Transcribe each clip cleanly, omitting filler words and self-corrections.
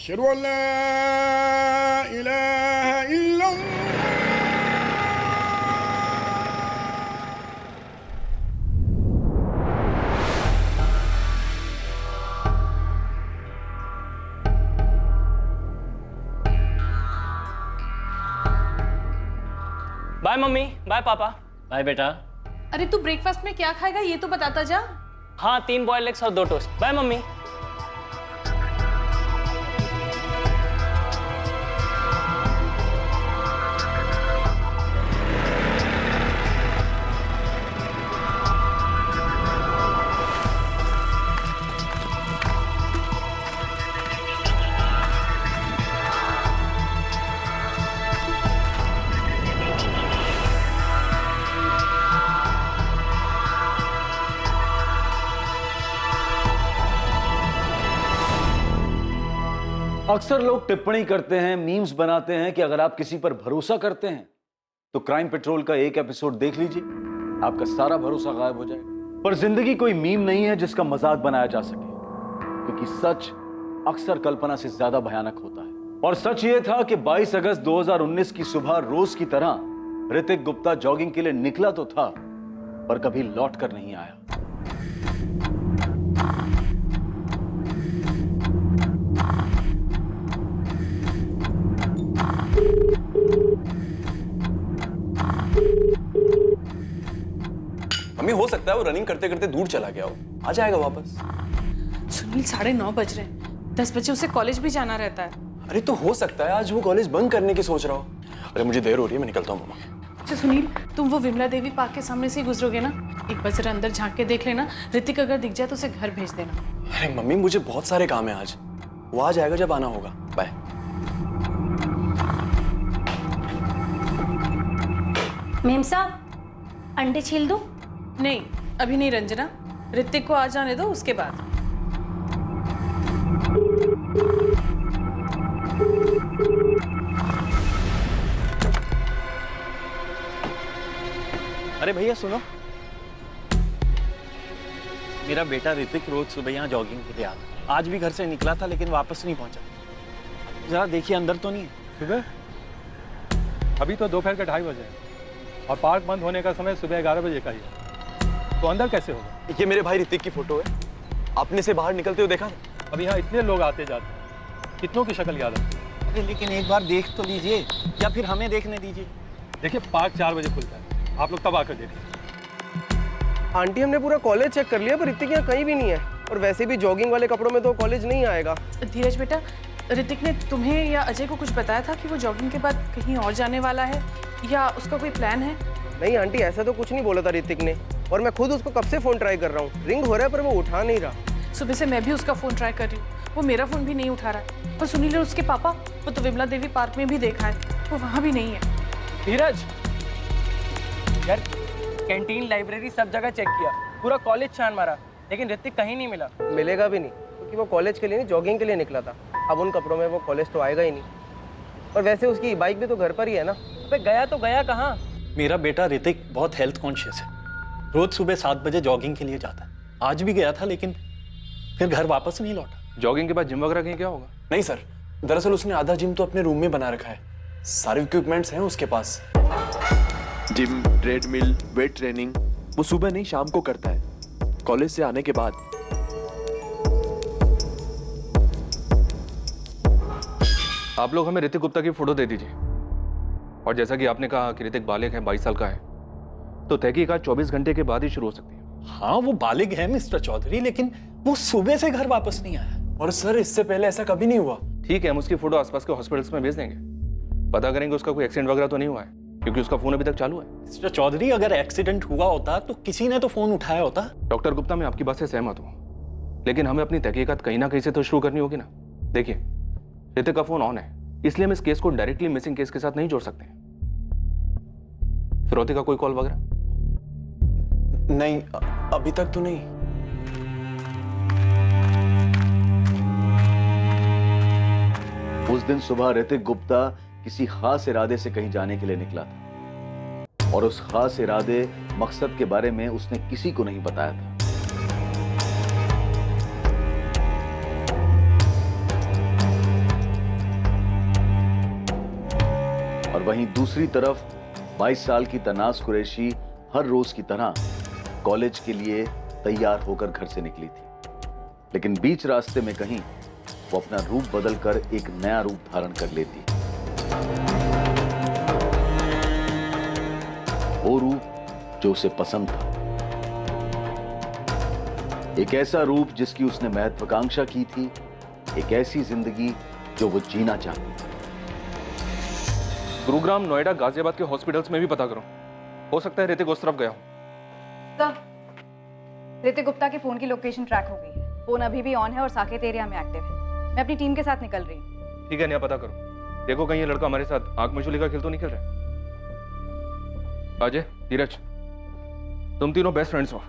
अशहदु अल्ला इलाहा इल्लल्लाह। Bye mummy, bye पापा। बाय बेटा। अरे तू ब्रेकफास्ट में क्या खाएगा ये तो बताता जा। हाँ, 3 बॉइल्ड एग्स और 2 टोस्ट। Bye mummy. अक्सर लोग टिप्पणी करते हैं, मीम्स बनाते हैं कि अगर आप किसी पर भरोसा करते हैं तो क्राइम पेट्रोल का एक एपिसोड देख लीजिए, आपका सारा भरोसा गायब हो जाएगा। पर जिंदगी कोई मीम नहीं है जिसका मजाक बनाया जा सके, क्योंकि सच अक्सर कल्पना से ज्यादा भयानक होता है। और सच ये था कि 22 अगस्त 2019 की सुबह रोज की तरह ऋतिक गुप्ता जॉगिंग के लिए निकला तो था, पर कभी लौट कर नहीं आया। मम्मी, हो सकता है वो रनिंग करते करते दूर चला गया हो, आ जाएगा वापस। सुनील 9:30 बज रहे हैं, 10 बजे उसे कॉलेज भी जाना रहता है। अरे तो हो सकता है आज वो कॉलेज बंद करने की सोच रहा हो। अरे मुझे देर हो रही है, मैं निकलता हूँ मम्मा। अच्छा सुनील, तुम वो विमला देवी पार्क के सामने से ही गुजरोगे ना, एक बार जरा अंदर झांक के देख लेना। ऋतिक अगर दिख जाए तो उसे घर भेज देना। अरे मम्मी, मुझे बहुत सारे काम है आज, वो आ जाएगा जब आना होगा। बाय। मेम साहब, अंडे छील दूं? नहीं, अभी नहीं रंजना, ऋतिक को आ जाने दो, उसके बाद। अरे भैया सुनो, मेरा बेटा ऋतिक रोज सुबह यहाँ जॉगिंग के लिए आता है। आज भी घर से निकला था लेकिन वापस नहीं पहुंचा। जरा देखिए अंदर तो नहीं है। सुबह? अभी तो दोपहर के 2:30 बजे हैं और पार्क बंद होने का समय सुबह 11 बजे का ही है, तो अंदर कैसे होगा? ये मेरे भाई ऋतिक की फोटो है, आपने से बाहर निकलते हुए देखा था? अब यहाँ इतने लोग आते जाते हैं, कितनों की शक्ल याद है? अरे लेकिन एक बार देख तो लीजिए, या फिर हमें देखने दीजिए। देखिए पार्क 4 बजे खुलता है, आप लोग तब आकर देखिए। आंटी, हमने पूरा कॉलेज चेक कर लिया पर ऋतिक यहाँ कहीं भी नहीं है, और वैसे भी जॉगिंग वाले कपड़ों में तो कॉलेज नहीं आएगा। धीरज बेटा, ऋतिक ने तुम्हें या अजय को कुछ बताया था कि वो जॉगिंग के बाद कहीं और जाने वाला है, या उसका कोई प्लान है? नहीं आंटी, ऐसा तो कुछ नहीं बोला था ऋतिक ने, और मैं खुद उसको कब से फोन ट्राई कर रहा हूँ, रिंग हो रहा है पर वो उठा नहीं रहा। सुबह से मैं भी उसका फोन ट्राई कर रही हूँ, वो मेरा फोन भी नहीं उठा रहा है। और सुनील और उसके पापा, वो तो विमला देवी पार्क में भी देखा है, वो वहाँ भी नहीं है। धीरज यार, कैंटीन, लाइब्रेरी सब जगह चेक किया, पूरा कॉलेज छान मारा, लेकिन ऋतिक कहीं नहीं मिला। मिलेगा भी नहीं, क्योंकि वो कॉलेज के लिए नहीं जॉगिंग के लिए निकला था। अब उन कपड़ों में वो कॉलेज तो आएगा ही नहीं, और वैसे उसकी बाइक भी तो घर पर ही है ना। अबे गया तो गया कहाँ? मेरा बेटा ऋतिक बहुत हेल्थ कॉन्शियस है, रोज सुबह 7 बजे जॉगिंग के लिए जाता है। आज भी गया था लेकिन फिर घर वापस नहीं लौटा। जॉगिंग के बाद जिम वगैरह कहीं क्या होगा? नहीं सर, दरअसल उसने आधा जिम तो अपने रूम में बना रखा है, सारे इक्विपमेंट्स हैं उसके पास। जिम, ट्रेडमिल, वेट ट्रेनिंग वो सुबह नहीं शाम को करता है, कॉलेज से आने के बाद। आप लोग हमें ऋतिक गुप्ता की फोटो दे दीजिए, और जैसा कि आपने कहा कि ऋतिक बालिग है, 22 साल का है, तो तहकीकात 24 घंटे के बाद ही शुरू हो सकती है। हाँ वो बालिग है मिस्टर चौधरी, लेकिन वो सुबह से घर वापस नहीं आया। और सर इससे पहले ऐसा कभी नहीं हुआ। ठीक है, हम उसकी फोटो आसपास के हॉस्पिटल्स में भेज देंगे, पता करेंगे उसका कोई एक्सीडेंट वगैरह तो नहीं हुआ है, क्योंकि उसका फोन अभी तक चालू है। मिस्टर चौधरी, अगर एक्सीडेंट हुआ होता तो किसी ने तो फोन उठाया होता। डॉक्टर गुप्ता, मैं आपकी बात से सहमत हूँ, लेकिन हमें अपनी तहकीकात कहीं ना कहीं से तो शुरू करनी होगी ना। देखिए, ऋतिक का फोन ऑन है, इसलिए हम इस केस को डायरेक्टली मिसिंग केस के साथ नहीं जोड़ सकते। फिरौती का कोई कॉल वगैरह? नहीं, अभी तक तो नहीं। उस दिन सुबह ऋतिक गुप्ता किसी खास इरादे से कहीं जाने के लिए निकला था, और उस खास इरादे मकसद के बारे में उसने किसी को नहीं बताया था। वहीं दूसरी तरफ 22 साल की तनास कुरैशी हर रोज की तरह कॉलेज के लिए तैयार होकर घर से निकली थी, लेकिन बीच रास्ते में कहीं वो अपना रूप बदलकर एक नया रूप धारण कर लेती। वो रूप जो उसे पसंद था, एक ऐसा रूप जिसकी उसने महत्वाकांक्षा की थी, एक ऐसी जिंदगी जो वो जीना चाहती थी। गुरुग्राम, नोएडा, गाजियाबाद के हॉस्पिटल्स में भी पता करो, हो सकता है ऋतिक उस तरफ गया हो। सर, ऋतिक गुप्ता के फोन की लोकेशन ट्रैक हो गई है। फोन अभी भी ऑन है और साकेत एरिया में एक्टिव है। मैं अपनी टीम के साथ निकल रही हूँ। ठीक है, नहीं पता करो, देखो कहीं ये लड़का हमारे साथ आंख मिचुली का खेल तो नहीं खेल रहा है। अजय, धीरज, तुम तीनों बेस्ट फ्रेंड्स हो।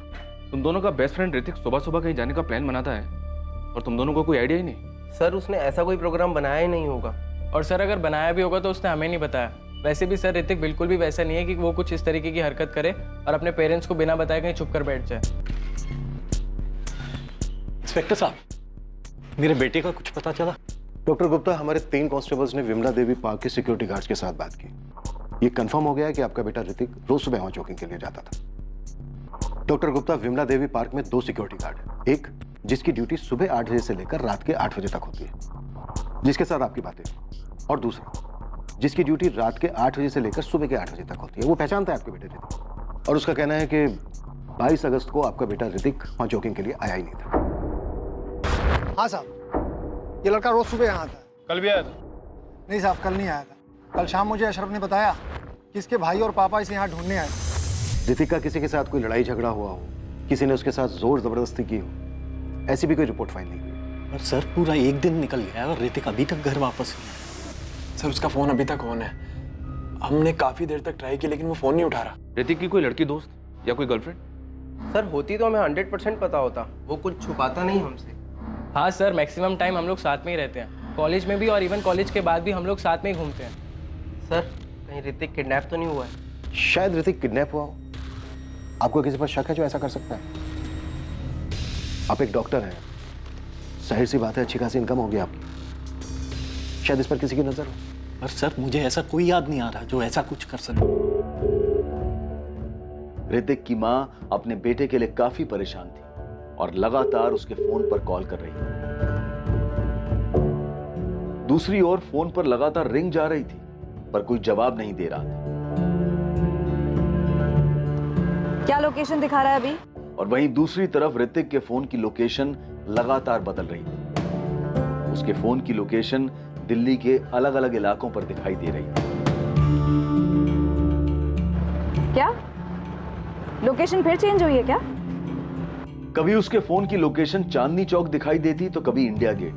तुम दोनों का बेस्ट फ्रेंड ऋतिक सुबह सुबह कहीं जाने का प्लान बनाता है और तुम दोनों को कोई आइडिया ही नहीं। सर, उसने ऐसा कोई प्रोग्राम बनाया ही नहीं होगा। और सर अगर बनाया भी होगा तो उसने हमें नहीं बताया। वैसे भी सर ऋतिक बिल्कुल भी वैसा नहीं है कि वो कुछ इस तरीके की हरकत करे और अपने पेरेंट्स को बिना बताए कहीं छुप कर बैठ जाए। इंस्पेक्टर साहब, मेरे बेटे का कुछ पता चला? डॉक्टर गुप्ता, हमारे 3 कांस्टेबल्स ने विमला देवी पार्क के सिक्योरिटी गार्ड्स के साथ बात की। ये कंफर्म हो गया है कि आपका बेटा ऋतिक रोज सुबह वहां जॉगिंग के लिए जाता था। डॉक्टर गुप्ता, विमला देवी पार्क में 2 सिक्योरिटी गार्ड हैं। एक जिसकी ड्यूटी सुबह 8 बजे से लेकर रात के 8 बजे तक होती है, जिसके साथ आपकी बातें, और दूसरा जिसकी ड्यूटी रात के 8 बजे से लेकर सुबह के 8 बजे तक होती है। वो पहचानता है आपके बेटे ऋतिक, और उसका कहना है कि 22 अगस्त को आपका बेटा ऋतिक वहां जॉगिंग के लिए आया ही नहीं था। हाँ साहब, ये लड़का रोज सुबह यहाँ आता है। कल भी आया था? नहीं साहब, कल नहीं आया था। कल शाम मुझे अशरफ ने बताया कि इसके भाई और पापा इसे यहाँ ढूंढने आए। ऋतिक का किसी के साथ कोई लड़ाई झगड़ा हुआ हो, किसी ने उसके साथ जोर जबरदस्ती की हो, ऐसी भी कोई रिपोर्ट फाइल नहीं हुई। और सर पूरा एक दिन निकल गया और ऋतिक अभी तक घर वापस नहीं आया। सर उसका फोन अभी तक ऑन है। हमने काफी देर तक ट्राई की लेकिन वो फोन नहीं उठा रहा। ऋतिक की कोई लड़की दोस्त या कोई गर्लफ्रेंड? सर होती तो हमें 100% पता होता। वो कुछ छुपाता नहीं हमसे। हाँ सर, मैक्सिमम टाइम हम लोग साथ में ही रहते हैं। कॉलेज में भी और इवन कॉलेज के बाद भी हम लोग साथ में ही घूमते हैं। सर, कहीं ऋतिक किडनैप तो नहीं हुआ है? शायद ऋतिक किडनैप हुआ हो। आपको किसी पर शक है जो ऐसा कर सकता है? आप एक डॉक्टर हैं, जाहिर सी बात है अच्छी खासी इनकम होगी आपकी, शायद इस पर किसी की नजर हो। पर सर मुझे ऐसा कोई याद नहीं आ रहा जो ऐसा कुछ कर सके। ऋतिक की मां अपने बेटे के लिए काफी परेशान थी और लगातार उसके फोन पर कॉल कर रही थी। दूसरी ओर फोन पर लगातार रिंग जा रही थी पर कोई जवाब नहीं दे रहा था। क्या लोकेशन दिखा रहा है अभी? और वहीं दूसरी तरफ ऋतिक के फोन की लोकेशन लगातार बदल रही थी। उसके फोन की लोकेशन दिल्ली के अलग अलग इलाकों पर दिखाई दे रही थी। क्या लोकेशन फिर चेंज हुई है क्या? कभी उसके फोन की लोकेशन चांदनी चौक दिखाई देती तो कभी इंडिया गेट।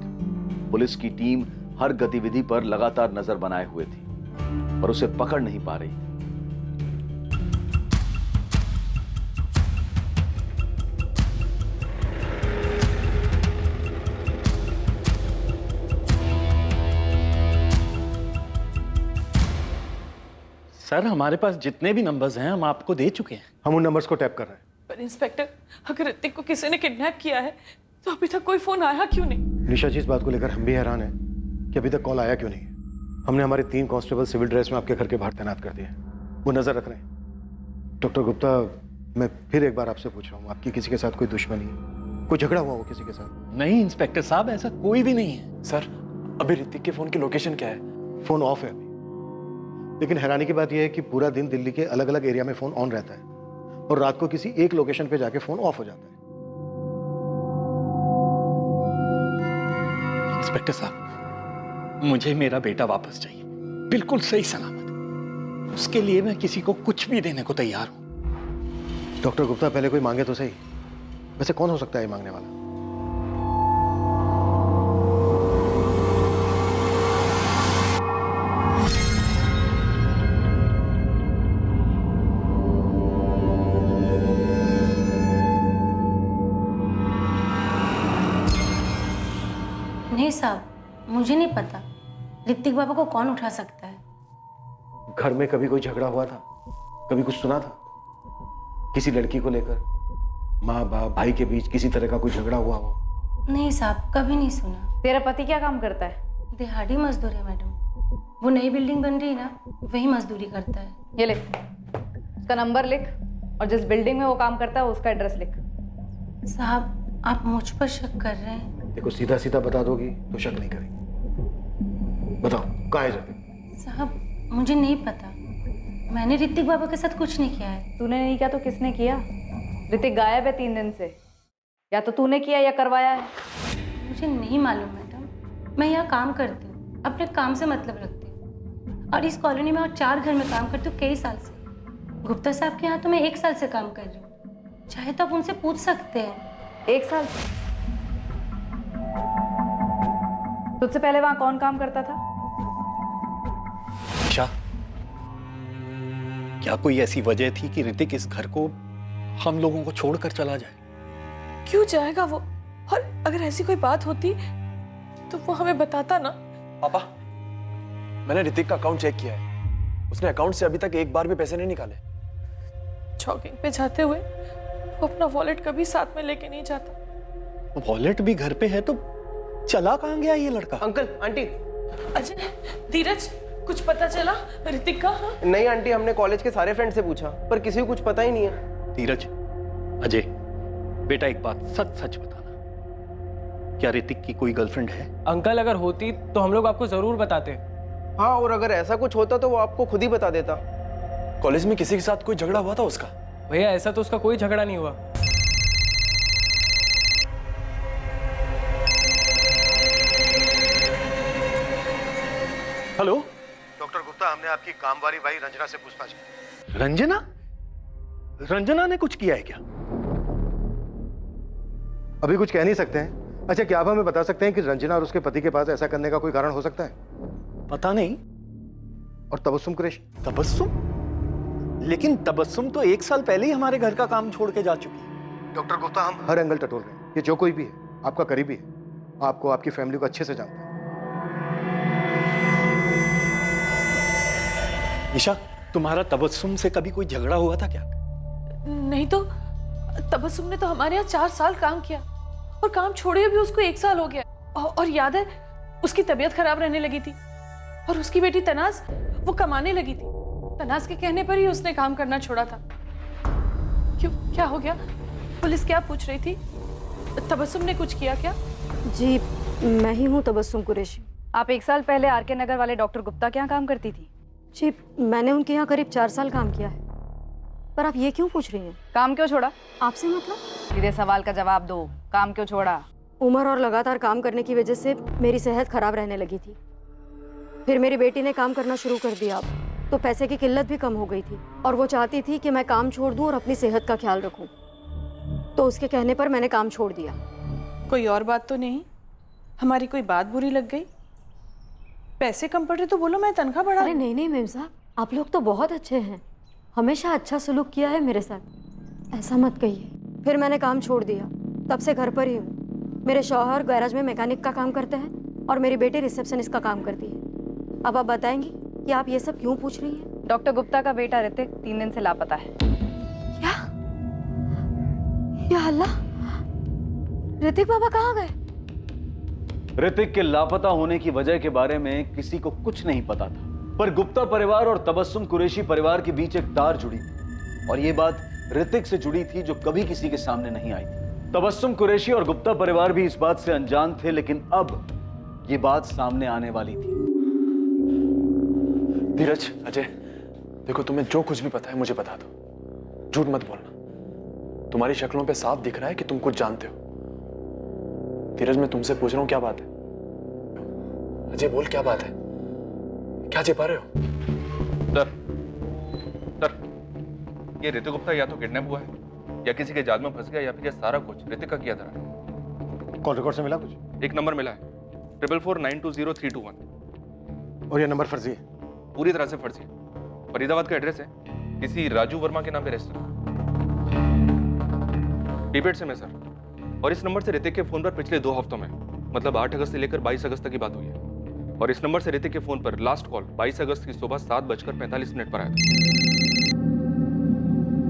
पुलिस की टीम हर गतिविधि पर लगातार नजर बनाए हुए थी पर उसे पकड़ नहीं पा रही। सर हमारे पास जितने भी नंबर्स हैं हम आपको दे चुके हैं। हम उन नंबर्स को टैप कर रहे हैं। पर इंस्पेक्टर, अगर ऋतिक को किसी ने किडनैप किया है तो अभी तक कोई फोन आया क्यों नहीं? निशा जी, इस बात को लेकर हम भी हैरान हैं कि अभी तक कॉल आया क्यों नहीं है। हमने हमारे 3 कांस्टेबल सिविल ड्रेस में आपके घर के बाहर तैनात कर दिए हैं, वो नजर रख रहे हैं। डॉक्टर गुप्ता, मैं फिर एक बार आपसे पूछ रहा हूँ, आपकी किसी के साथ कोई दुश्मनी है, कोई झगड़ा हुआ हो किसी के साथ? नहीं इंस्पेक्टर साहब, ऐसा कोई भी नहीं है। सर अभी ऋतिक के फोन की लोकेशन क्या है? फोन ऑफ है अभी, लेकिन हैरानी की बात यह है कि पूरा दिन दिल्ली के अलग अलग एरिया में फोन ऑन रहता है और रात को किसी एक लोकेशन पे जाके फोन ऑफ हो जाता है। इंस्पेक्टर साहब, मुझे मेरा बेटा वापस चाहिए, बिल्कुल सही सलामत। उसके लिए मैं किसी को कुछ भी देने को तैयार हूं। डॉक्टर गुप्ता, पहले कोई मांगे तो सही। वैसे कौन हो सकता है ये मांगने वाला? नहीं साहब, मुझे नहीं पता ऋतिक बाबा को कौन उठा सकता है। घर में कभी कोई झगड़ा हुआ था? कभी कुछ सुना था किसी लड़की को लेकर? माँ बाप भाई के बीच किसी तरह का कोई झगड़ा हुआ हो? नहीं साहब, कभी नहीं सुना। तेरा पति क्या काम करता है? दिहाड़ी मजदूर है मैडम। वो नई बिल्डिंग बन रही है ना, वही मजदूरी करता है। ये लिख, उसका नंबर लिख और जिस बिल्डिंग में वो काम करता है उसका एड्रेस लिख। साहब आप मुझ पर शक कर रहे हैं? देखो सीधा सीधा बता दोगी तो शक नहीं करेंगे। बताओ कहाँ है ऋतिक? साहब मुझे नहीं पता, मैंने ऋतिक बाबा के साथ कुछ नहीं किया है। तूने नहीं किया तो किसने किया? ऋतिक गायब है 3 दिन से, या तो तूने किया या करवाया है। मुझे नहीं मालूम मैडम, मैं यहाँ काम करती हूँ, अपने काम से मतलब रखती हूँ, और इस कॉलोनी में और 4 घर में काम करती हूँ कई साल से। गुप्ता साहब के यहाँ तो मैं 1 साल से काम कर रही हूँ, चाहे तो आप उनसे पूछ सकते हैं। 1 साल से? तुझसे पहले वहां कौन काम करता था? निशा, क्या कोई ऐसी वजह थी कि ऋतिक इस घर को हम लोगों को छोड़कर चला जाए? क्यों जाएगा वो? और अगर ऐसी कोई बात होती तो वो हमें बताता ना। पापा, मैंने ऋतिक का अकाउंट चेक किया है, उसने अकाउंट से अभी तक एक बार भी पैसे नहीं निकाले। जॉगिंग पे जाते हुए वो अपना वॉलेट कभी साथ में लेके नहीं जाता। वॉलेट भी घर पे है तो चला कहाँ गया ये लड़का? Uncle, aunty. अजय, धीरज, कुछ पता चला ऋतिक का? हाँ? नहीं आंटी, हमने कॉलेज के सारे फ्रेंड से पूछा पर किसी को कुछ पता ही नहीं है। धीरज, अजय, बेटा एक बात सच सच बताना, क्या ऋतिक की कोई गर्लफ्रेंड है? अंकल अगर होती तो हम लोग आपको जरूर बताते। हाँ, और अगर ऐसा कुछ होता तो वो आपको खुद ही बता देता। कॉलेज में किसी के साथ कोई झगड़ा हुआ था उसका? भैया ऐसा तो उसका कोई झगड़ा नहीं हुआ। हेलो डॉक्टर गुप्ता, हमने आपकी कामवारी भाई रंजना से पूछताछ की। रंजना? रंजना ने कुछ किया है क्या? अभी कुछ कह नहीं सकते हैं। अच्छा, क्या आप हमें बता सकते हैं कि रंजना और उसके पति के पास ऐसा करने का कोई कारण हो सकता है? पता नहीं। और तबस्सुम कुरैशी? तबस्सुम? लेकिन तबस्सुम तो 1 साल पहले ही हमारे घर का काम छोड़ के जा चुकी है। डॉक्टर गुप्ता, हम हर एंगल टटोल रहे हैं। ये जो कोई भी है आपका करीबी है, आपको आपकी फैमिली को अच्छे से जानता है। निशा, तुम्हारा तबस्सुम से कभी कोई झगड़ा हुआ था क्या? नहीं तो तबस्सुम ने तो हमारे यहाँ 4 साल काम किया और काम छोड़े भी उसको 1 साल हो गया। और याद है, उसकी तबीयत खराब रहने लगी थी और उसकी बेटी तनाज वो कमाने लगी थी। तनाज के कहने पर ही उसने काम करना छोड़ा था। क्यों, क्या हो गया? पुलिस क्या पूछ रही थी? तबस्सुम ने कुछ किया क्या? जी, मैं ही हूँ तबस्सुम कुरैशी। आप 1 साल पहले आरके नगर वाले डॉक्टर गुप्ता के यहाँ काम करती थी? जी, मैंने उनके यहाँ करीब 4 साल काम किया है। पर आप ये क्यों पूछ रही हैं? काम क्यों छोड़ा? आपसे मतलब? सीधे सवाल का जवाब दो, काम क्यों छोड़ा? उम्र और लगातार काम करने की वजह से मेरी सेहत खराब रहने लगी थी। फिर मेरी बेटी ने काम करना शुरू कर दिया, तो पैसे की किल्लत भी कम हो गई थी और वो चाहती थी कि मैं काम छोड़ दूं और अपनी सेहत का ख्याल रखूं। तो उसके कहने पर मैंने काम छोड़ दिया। कोई और बात तो नहीं? हमारी कोई बात बुरी लग गई? पैसे कम पड़ रहे तो बोलो, मैं तनख्वाह बढ़ा। अरे नहीं नहीं मेम साहब, आप लोग तो बहुत अच्छे हैं, हमेशा अच्छा सलूक किया है मेरे साथ, ऐसा मत कहिए। फिर मैंने काम छोड़ दिया, तब से घर पर ही हूँ। मेरे शौहर गैराज में मैकेनिक का काम करते हैं और मेरी बेटी रिसेप्शनिस्ट का काम करती है। अब आप बताएंगी कि आप ये सब क्यों पूछ रही हैं? डॉक्टर गुप्ता का बेटा ऋतिक 3 दिन से लापता है। क्या? या अल्लाह, ऋतिक बाबा कहाँ गए? ऋतिक के लापता होने की वजह के बारे में किसी को कुछ नहीं पता था, पर गुप्ता परिवार और तबस्सुम कुरैशी परिवार के बीच एक तार जुड़ी थी और यह बात ऋतिक से जुड़ी थी जो कभी किसी के सामने नहीं आई थी। तबस्सुम कुरैशी और गुप्ता परिवार भी इस बात से अनजान थे, लेकिन अब यह बात सामने आने वाली थी। धीरज, अजय, देखो तुम्हें जो कुछ भी पता है मुझे बता दो, झूठ मत बोलना। तुम्हारी शक्लों पे साफ दिख रहा है कि तुम कुछ जानते हो। धीरज, मैं तुमसे पूछ रहा हूँ, क्या बात है? अजय बोल, क्या बात है? क्या छिपा रहे हो? सर, ये ऋतिक गुप्ता या तो किडनैप हुआ है या किसी के जाल में फंस गया या फिर ये सारा कुछ ऋतिक का किया था। कॉल रिकॉर्ड से मिला कुछ? एक नंबर मिला है, 444920 और ये नंबर फर्जी है? पूरी तरह से फर्जी है। फरीदाबाद का एड्रेस है, किसी राजू वर्मा के नाम पे रेस्टोरेंट, टिबेट से मैं सर। और इस नंबर से ऋतिक के फोन पर पिछले 2 हफ्तों में, मतलब 8 अगस्त से लेकर 22 अगस्त तक की बात हुई है। और इस नंबर से ऋतिक के फोन पर लास्ट कॉल 22 अगस्त की सुबह 7:45 पर आया था।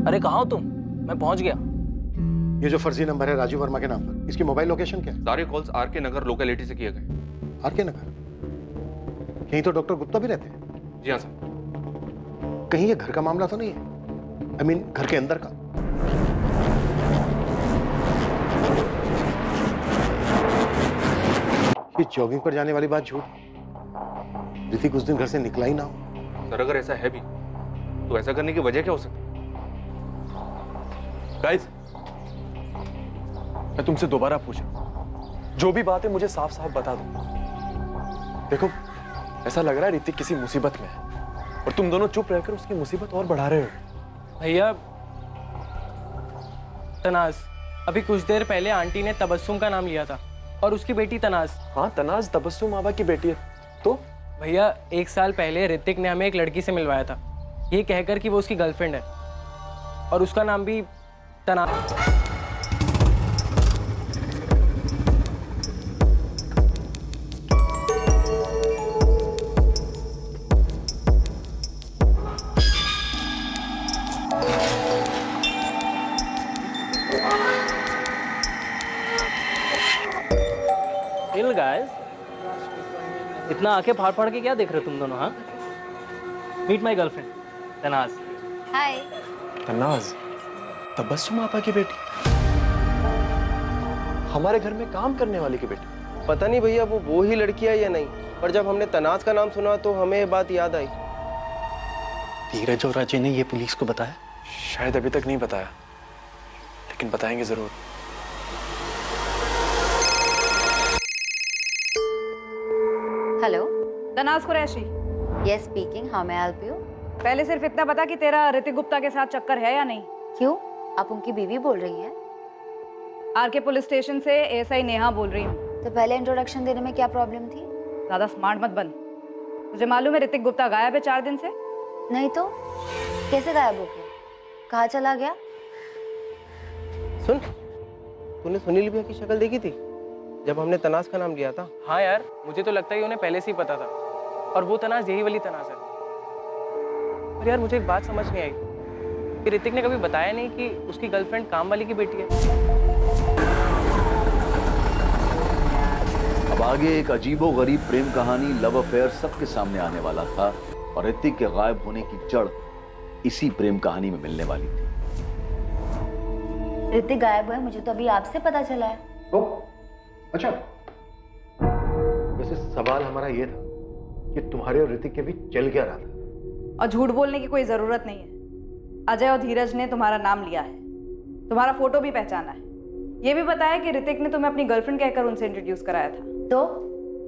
अरे कहाँ हो तुम? मैं पहुंच गया। ये जो फर्जी नंबर है राजू वर्मा के नाम पर, इसकी मोबाइल लोकेशन क्या है? सारे कॉल्स आरके नगर लोकेलिटी से किए गए। आरके नगर? यहीं तो डॉक्टर गुप्ता भी रहते हैं। जी हाँ सर। कहीं ये घर का मामला तो नहीं है? आई मीन घर के अंदर का। ये जॉगिंग पर जाने वाली बात झूठ। ऋतिक उस दिन घर से निकला ही ना हो। सर अगर ऐसा है भी तो ऐसा करने की वजह क्या हो सकती है? गाइस, मैं तुमसे दोबारा पूछ रहा हूं, जो भी बात है मुझे साफ साफ बता दो। देखो, ऐसा लग रहा है ऋतिक किसी मुसीबत में है और तुम दोनों चुप रहकर उसकी मुसीबत और बढ़ा रहे हो। भैया तनाज, अभी कुछ देर पहले आंटी ने तबस्सुम का नाम लिया था और उसकी बेटी तनाज। हाँ, तनाज तबस्सुम आबा की बेटी है। तो भैया 1 साल पहले ऋतिक ने हमें एक लड़की से मिलवाया था, ये कहकर कि वो उसकी गर्लफ्रेंड है और उसका नाम भी तनाज। गाइस, इतना आंखें फाड़ फाड़ के क्या देख रहे हो तुम दोनों? हाँ, मीट माय गर्लफ्रेंड तनाज। हाय। तनाज तबस्सुम आपा की बेटी, हमारे घर में काम करने वाली की बेटी। पता नहीं भैया वो ही लड़की है या नहीं, पर जब हमने तनाज का नाम सुना तो हमें ये बात याद आई। धीरज और अजय ने ये पुलिस को बताया? शायद अभी तक नहीं बताया, लेकिन बताएंगे जरूर। Hello, Tanaz Qureshi. Yes speaking, how may I help you? पहले सिर्फ इतना बता कि तेरा ऋतिक गुप्ता के साथ चक्कर है या नहीं। क्यों, आप उनकी बीवी बोल रही हैं? आरके पुलिस स्टेशन से एएसआई नेहा बोल रही हूँ। तो पहले इंट्रोडक्शन देने में क्या प्रॉब्लम थी? ज्यादा स्मार्ट मत बन। तुझे मालूम है ऋतिक गुप्ता गायब है 4 दिन से? नहीं तो कैसे गायब हो गया? कहाँ चला गया? सुन, तूने सुनील भैया की शक्ल देखी थी जब हमने तनाज का नाम लिया था? हाँ यार, मुझे तो लगता है उन्हें पहले से ही पता था और वो तनाज यही वाली तनाज है। और यार मुझे एक बात समझ नहीं आई कि ऋतिक ने कभी बताया नहीं कि उसकी गर्लफ्रेंड काम वाली की बेटी है। अब आगे एक अजीबोगरीब प्रेम कहानी, लव अफेयर सबके सामने आने वाला था और ऋतिक के गायब होने की जड़ इसी प्रेम कहानी में मिलने वाली थी। ऋतिक गायब हुआ है, मुझे तो अभी आपसे पता चला है। अच्छा, वैसे सवाल हमारा ये था कि तुम्हारे और ऋतिक के बीच चल क्या रहा था? और झूठ बोलने की कोई जरूरत नहीं है। अजय और धीरज ने तुम्हारा नाम लिया है, तुम्हारा फोटो भी पहचाना है, ये भी बताया कि ऋतिक ने तुम्हें अपनी गर्लफ्रेंड कहकर उनसे इंट्रोड्यूस कराया था। तो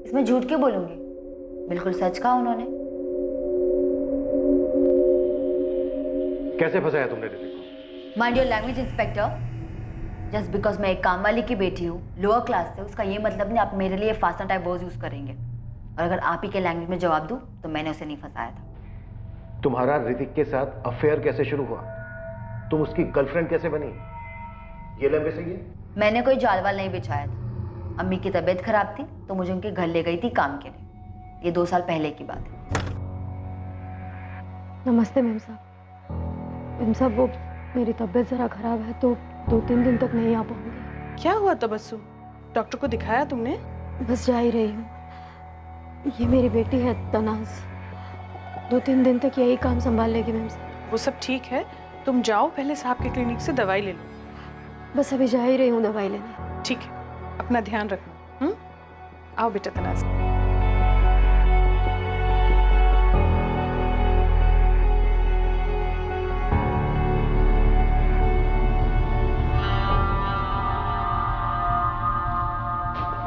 इसमें झूठ क्यों बोलूंगी? बिल्कुल सच कहा उन्होंने। कैसे फंसाया तुमने ऋतिक को? Mind your language inspector. Just because मैं एक काम वाली की बेटी हूँ, लोअर क्लास से, उसका ये मतलब नहीं आप मेरे लिए फास्टर टाइप वर्ड्स यूज करेंगे। और अगर आप ही के लैंग्वेज में जवाब दूं तो मैंने उसे नहीं फंसाया था। तुम्हारा ऋतिक के साथ अफेयर कैसे शुरू हुआ? तुम उसकी गर्लफ्रेंड कैसे बनी? ये लंबे सही है? मैंने कोई जालवाल नहीं बिछाया था। अम्मी की तबीयत खराब थी तो मुझे उनके घर ले गई थी काम के लिए। ये 2 साल पहले की बात है। नमस्ते मेम साहब। मेम साहब, वो मेरी तबीयत ज़रा ख़राब है तो 2-3 दिन तक नहीं आ पाऊंगी। क्या हुआ तबस्सुम? डॉक्टर को दिखाया तुमने? बस जा ही रही हूँ। ये मेरी बेटी है तनाज, 2-3 दिन तक यही काम संभाल लेगी मैम साहब। वो सब ठीक है, तुम जाओ पहले साहब के क्लिनिक से दवाई ले लो। बस अभी जा ही रही हूँ दवाई लेने। ठीक है, अपना ध्यान रखना। आओ बेटा तनाज।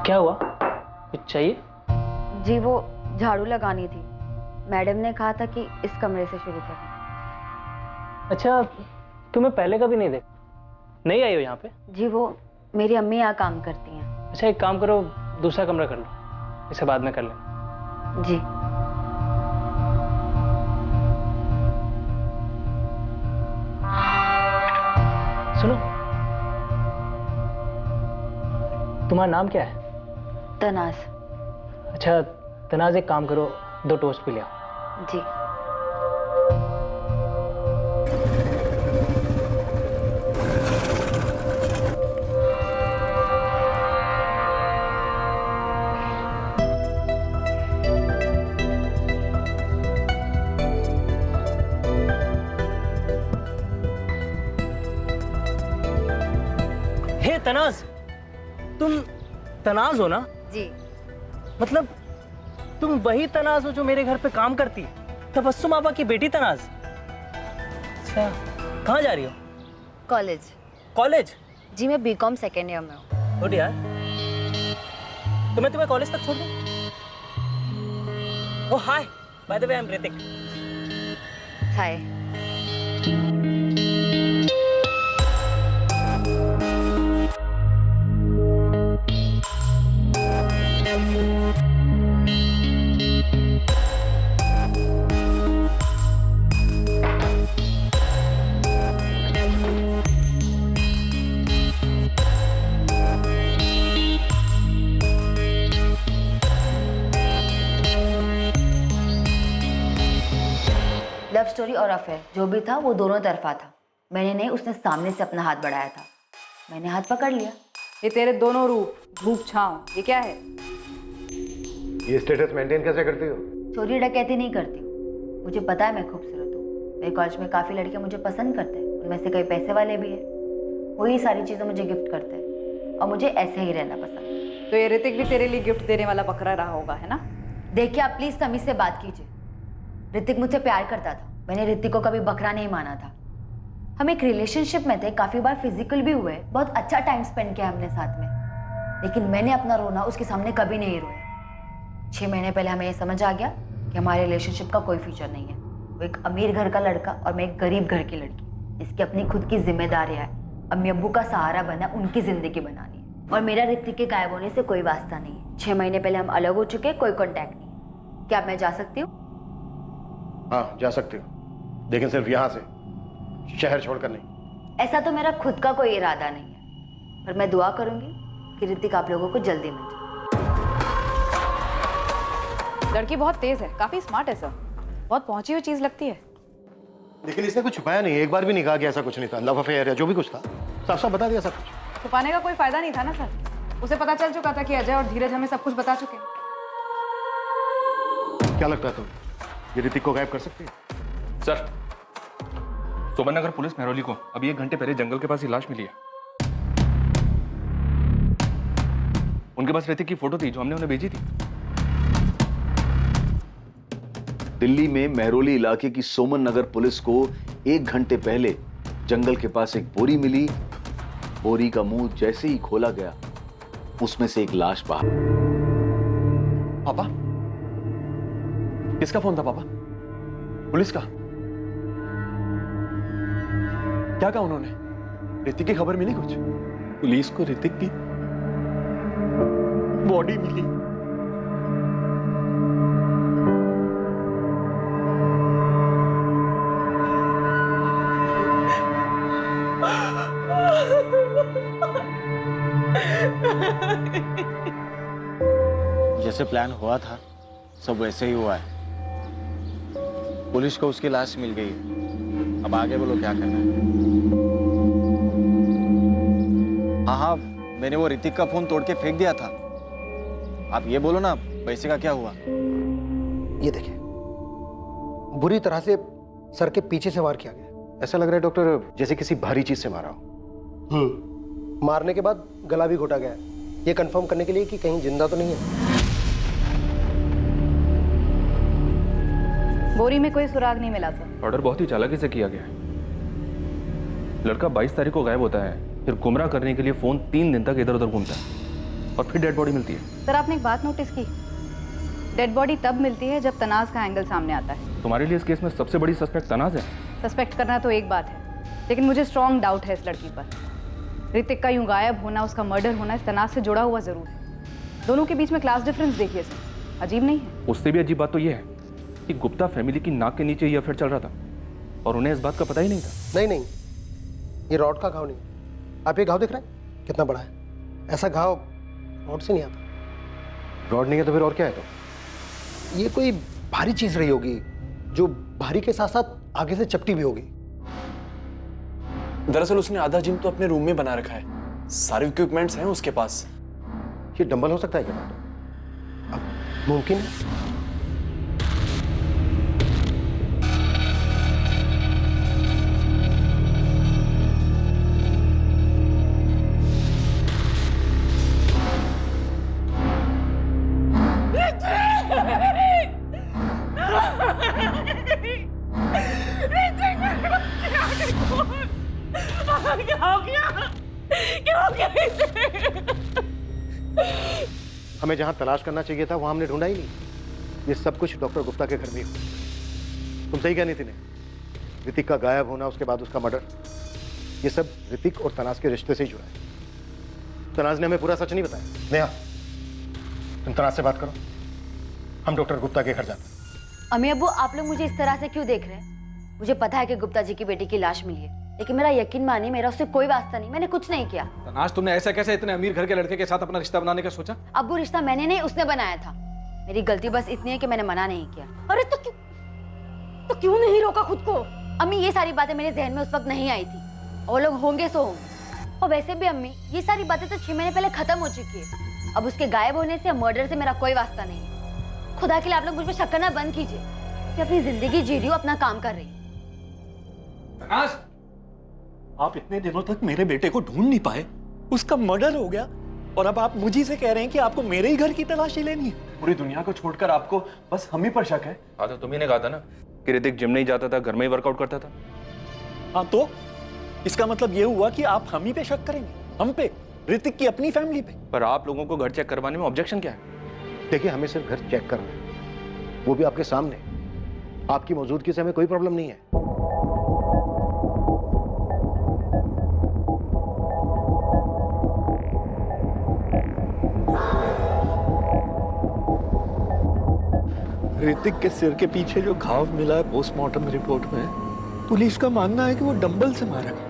क्या हुआ, कुछ चाहिए? जी वो झाड़ू लगानी थी, मैडम ने कहा था कि इस कमरे से शुरू करें। अच्छा, तुम्हें पहले कभी नहीं देखा? नहीं आई हो यहाँ पे? जी वो मेरी अम्मी यहाँ काम करती हैं। अच्छा एक काम करो, दूसरा कमरा कर लो, इसे बाद में कर लेना। जी। सुनो, तुम्हारा नाम क्या है? तनाज। अच्छा तनाज, एक काम करो, 2 टोस्ट पी ले आओ। जी। तनाज, तुम तनाज हो ना? जी। मतलब तुम वही तनाज हो जो मेरे घर पे काम करती है, तबस्सुम आपा की बेटी तनाज। अच्छा, कहाँ जा रही हो? कॉलेज। कॉलेज? जी मैं बीकॉम सेकेंड ईयर में हूँ। गुड यार, तो मैं तुम्हें कॉलेज तक छोड़ दूँ? Oh hi, by the way I am Hrithik. Hi. Love story और अफेयर जो भी था वो दोनों तरफा था। मैंने नहीं, उसने सामने से अपना हाथ बढ़ाया था, मैंने हाथ पकड़ लिया। ये तेरे दोनों रूप, धूप छांव, ये क्या है? ये स्टेटस मेंटेन कैसे करती हो? चोरी डकैती नहीं करती हूँ, मुझे पता है मैं खूबसूरत हूँ। मेरे कॉलेज में काफ़ी लड़कियाँ मुझे पसंद करते हैं, उनमें से कई पैसे वाले भी हैं। वही सारी चीज़ें मुझे गिफ्ट करते हैं और मुझे ऐसे ही रहना पसंद है। तो ये ऋतिक भी तेरे लिए गिफ्ट देने वाला बकरा रहा होगा, है ना? देखिए आप प्लीज़ तमीज़ से बात कीजिए। ऋतिक मुझसे प्यार करता था, मैंने ऋतिक को कभी बकरा नहीं माना था। हम एक रिलेशनशिप में थे, काफ़ी बार फिजिकल भी हुए, बहुत अच्छा टाइम स्पेंड किया हमने साथ में, लेकिन मैंने अपना रोना उसके सामने कभी नहीं रोया। 6 महीने पहले हमें ये समझ आ गया कि हमारे रिलेशनशिप का कोई फ्यूचर नहीं है। वो एक अमीर घर का लड़का और मैं एक गरीब घर की लड़की। इसकी अपनी खुद की जिम्मेदारियाँ है, अम्मी अब्बू का सहारा बना, उनकी ज़िंदगी बनानी है। और मेरा ऋतिक के गायब होने से कोई वास्ता नहीं है। 6 महीने पहले हम अलग हो चुके हैं, कोई कॉन्टैक्ट नहीं। क्या मैं जा सकती हूँ? हाँ जा सकते हो, लेकिन सिर्फ यहाँ से, शहर छोड़कर नहीं। ऐसा तो मेरा खुद का कोई इरादा नहीं है, पर मैं दुआ करूंगी कि ऋतिक आप लोगों को जल्दी मिल जाए। लड़की बहुत तेज है, काफी स्मार्ट है सर, बहुत पहुंची हुई चीज लगती है। लेकिन इसने कुछ छुपाया नहीं, एक बार भी नहीं कहा कि ऐसा कुछ नहीं था, लव अफेयर या जो भी कुछ था साफ साफ बता दिया सब कुछ। छुपाने का कोई फायदा नहीं था ना सर, उसे पता चल चुका था कि अजय और धीरज हमें सब कुछ बता चुके हैं। क्या लगता है तुम्हें, ये ऋतिक को गायब कर सकती है? सर, सुबह नगर पुलिस मेहरौली को अभी 1 घंटे पहले जंगल के पास ही लाश मिली है। उनके पास ऋतिक की फोटो थी जो हमने उन्हें भेजी थी। दिल्ली में मेहरौली इलाके की सोमन नगर पुलिस को 1 घंटे पहले जंगल के पास एक बोरी मिली। बोरी का मुंह जैसे ही खोला गया, उसमें से एक लाश बाहर। पापा, किसका फोन था पापा? पुलिस का? क्या कहा उन्होंने? ऋतिक की खबर मिली कुछ? पुलिस को ऋतिक की बॉडी मिली। जैसे प्लान हुआ था सब वैसे ही हुआ है। पुलिस को उसकी लाश मिल गई, अब आगे बोलो क्या करना है। हाँ, मैंने वो ऋतिक का फोन तोड़ के फेंक दिया था। आप ये बोलो ना पैसे का क्या हुआ। ये देखिए, बुरी तरह से सर के पीछे से वार किया गया। ऐसा लग रहा है डॉक्टर जैसे किसी भारी चीज से मारा हो। मारने के बाद गला भी घोटा गया, ये कंफर्म करने के लिए कि कहीं जिंदा तो नहीं है। बोरी में कोई सुराग नहीं मिला सर। ऑर्डर बहुत ही चालाकी से किया गया है। लड़का 22 तारीख को गायब होता है, फिर गुमराह करने के लिए फोन 3 दिन तक इधर उधर घूमता है और फिर डेड बॉडी मिलती है। सर आपने एक बात नोटिस की, डेड बॉडी तब मिलती है जब तनाज का एंगल सामने आता है। तुम्हारे लिए इस केस में सबसे बड़ी सस्पेक्ट तनाज है। सस्पेक्ट करना तो एक बात है, लेकिन मुझे स्ट्रॉन्ग डाउट है इस लड़की पर। ऋतिक का यूं गायब होना, उसका मर्डर होना इस तनाज से जुड़ा हुआ जरूर है। दोनों के बीच में क्लास डिफरेंस देखिए सर, अजीब नहीं है? उससे भी अजीब बात तो यह है कि गुप्ता फैमिली की नाक के नीचे ये अफेयर चल रहा था और उन्हें इस बात का पता ही नहीं था। नहीं, ये रॉड का घाव नहीं। आप ये घाव देख रहे हैं कितना बड़ा है? ऐसा घाव रॉड से नहीं आता। रॉड नहीं है तो फिर और क्या है? तो ये कोई भारी चीज रही होगी जो भारी के साथ साथ आगे से चपटी भी होगी। दरअसल उसने आधा जिम तो अपने रूम में बना रखा है, सारे इक्विपमेंट्स हैं उसके पास। ये डंबल हो सकता है क्या डॉक्टर? अब मुमकिन है। हमें जहां तलाश करना चाहिए था वहां हमने ढूंढा ही नहीं। ये सब कुछ डॉक्टर गुप्ता के घर में हुआ। तुम सही कहनी थी ने, ऋतिक का गायब होना, उसके बाद उसका मर्डर, ये सब ऋतिक और तनाज के रिश्ते से ही जुड़ा है। तनाज ने हमें पूरा सच नहीं बताया। नेहा, तुम तनाज से बात करो, हम डॉक्टर गुप्ता के घर जाते हैं। अम्मी अब्बू, आप लोग मुझे इस तरह से क्यों देख रहे हैं? मुझे पता है कि गुप्ता जी की बेटी की लाश मिली है, लेकिन मेरा यकीन मानिए, मेरा उससे कोई वास्ता नहीं, मैंने कुछ नहीं किया। तनाज, तुमने ऐसा कैसे इतने अमीर घर के लड़के के साथ अपना रिश्ता बनाने का सोचा? अब्बू, रिश्ता मैंने नहीं, उसने बनाया था। मेरी गलती बस इतनी है कि मैंने मना नहीं किया। अरे तो क्यों नहीं रोका खुद को? अम्मी, ये सारी बातें मेरे जहन में उस वक्त नहीं आई थी। वो लोग होंगे सो होंगे। और वैसे भी अम्मी, ये सारी बातें तो 6 महीने पहले खत्म हो चुकी है। अब उसके गायब होने से, मर्डर से मेरा कोई वास्ता नहीं है। खुदा के लिए आप लोग मुझ पर शक करना बंद कीजिए कि अपनी जिंदगी जी रही हूँ, अपना काम कर रही हूँ। तनाज, आप इतने दिनों तक मेरे बेटे को ढूंढ नहीं पाए, उसका मर्डर हो गया, और अब आप मुझी से कह रहे हैं कि आपको मेरे ही घर की तलाशी लेनी है। पूरी दुनिया को छोड़कर आपको बस हम ही पर शक है। हाँ, तो तुम्ही ने कहा था ना कि ऋतिक जिम नहीं जाता था, घर में ही वर्कआउट करता था। हाँ, तो इसका मतलब ये हुआ कि आप हम ही पे शक करेंगे, हम पे, ऋतिक की अपनी फैमिली पे। पर आप लोगों को घर चेक करवाने में ऑब्जेक्शन क्या है? देखिए, हमें सिर्फ घर चेक करना है, वो भी आपके सामने। आपकी मौजूदगी से हमें कोई प्रॉब्लम नहीं है। ऋतिक के सिर के पीछे जो घाव मिला है पोस्टमार्टम रिपोर्ट में, पुलिस का मानना है कि वो डंबल से मारा गया।